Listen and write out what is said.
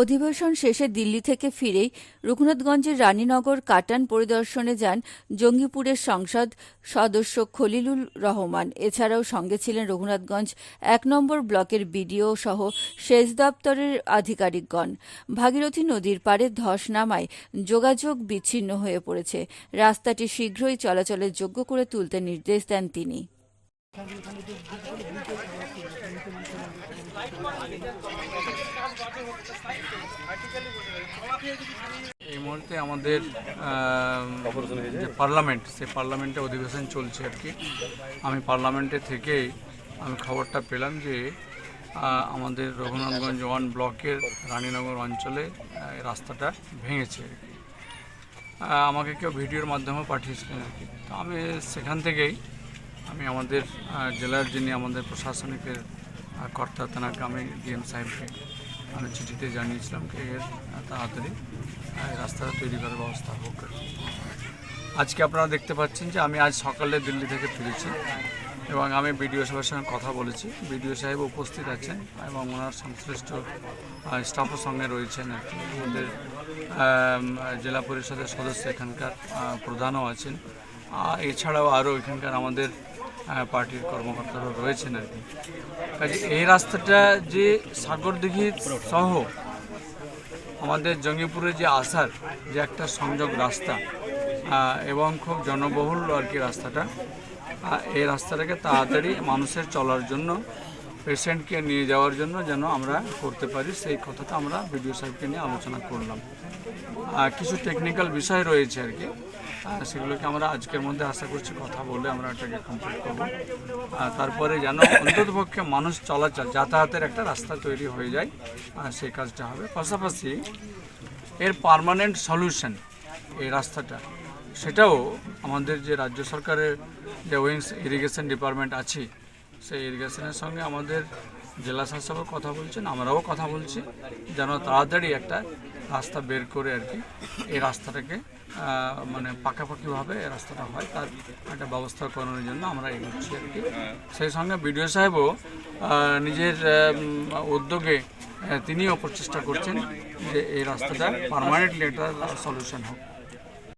অধিবেশন শেষে দিল্লি থেকে ফিরেই রঘুনাথগঞ্জের রানীনগর কাটান পরিদর্শনে যান জঙ্গিপুরের সংসদ সদস্য খলিলুর রহমান। এছাড়াও সঙ্গে ছিলেন রঘুনাথগঞ্জ ১ নম্বর ব্লকের বিডিও সহ সেচ দপ্তরের আধিকারিকগণ। ভাগীরথী নদীর পাড়ে ধস নামায় যোগাযোগ বিচ্ছিন্ন হয়ে পড়েছে। রাস্তাটি শীঘ্রই চলাচলের যোগ্য করে তুলতে নির্দেশ দেন তিনি। এই মুহূর্তে আমাদের যে পার্লামেন্ট, সেই পার্লামেন্টে অধিবেশন চলছে আর কি। আমি পার্লামেন্টে থেকেই আমি খবরটা পেলাম যে আমাদের রঘুনাথগঞ্জ 1 ব্লকের রানীনগর অঞ্চলে রাস্তাটা ভেঙেছে আর কি। আমাকে কেউ ভিডিওর মাধ্যমে পাঠিয়েছিলেন আর কি। তো আমি সেখান থেকেই আমি আমাদের জেলার যিনি আমাদের প্রশাসনিকের কর্তা, তেনাকে আমি ডিএম সাহেবকে আমি চিঠিতে জানিয়েছিলাম যে এর তাড়াতাড়ি রাস্তাটা তৈরি করার ব্যবস্থা হোক। আজকে আপনারা দেখতে পাচ্ছেন যে আমি আজ সকালে দিল্লি থেকে ফিরেছি এবং আমি বিডিও সাহেবের সঙ্গে কথা বলেছি। বিডিও সাহেব উপস্থিত আছেন এবং ওনার সংশ্লিষ্ট স্টাফের সঙ্গে রয়েছেন আর কি। আমাদের জেলা পরিষদের সদস্য এখানকার প্রধানও আছেন, এছাড়াও আরও এখানকার আমাদের পার্টির কর্মকর্তারা রয়েছেন আর কি। কাজে এই রাস্তাটা যে সাগরদিঘি সহ আমাদের জঙ্গিপুরে যে আসার যে একটা সংযোগ রাস্তা এবং খুব জনবহুল আর কি রাস্তাটা, এই রাস্তাটাকে তাড়াতাড়ি মানুষের চলার জন্য, পেশেন্টকে নিয়ে যাওয়ার জন্য যেন আমরা করতে পারি, সেই কথাটা আমরা বিডিও সাহেবকে নিয়ে আলোচনা করলাম। কিছু টেকনিক্যাল বিষয় রয়েছে আর কি, সেগুলোকে আমরা আজকের মধ্যে আশা করছি কথা বলে আমরা এটাকে কমপ্লিট করব। তারপরে যেন অন্ততপক্ষে মানুষ চলাচল যাতায়াতের একটা রাস্তা তৈরি হয়ে যায়, সেই কাজটা হবে। পাশাপাশি এর পার্মানেন্ট সলিউশন এই রাস্তাটা, সেটাও আমাদের যে রাজ্য সরকারের যে উইংস ইরিগেশন ডিপার্টমেন্ট আছে, সেই ইরিগেশনের সঙ্গে আমাদের জেলা শাসকও কথা বলছেন, আমরাও কথা বলছি যেন তাড়াতাড়ি একটা রাস্তা বের করে আর কি এই রাস্তাটাকে মানে পাকাপাকিভাবে এই রাস্তাটা হয়, তার একটা ব্যবস্থা করানোর জন্য আমরা এগোচ্ছি আর কি। সেই সঙ্গে বিডিও সাহেবও নিজের উদ্যোগে তিনিও প্রচেষ্টা করছেন যে এই রাস্তাটা পার্মানেন্টলি একটা সলিউশন হোক।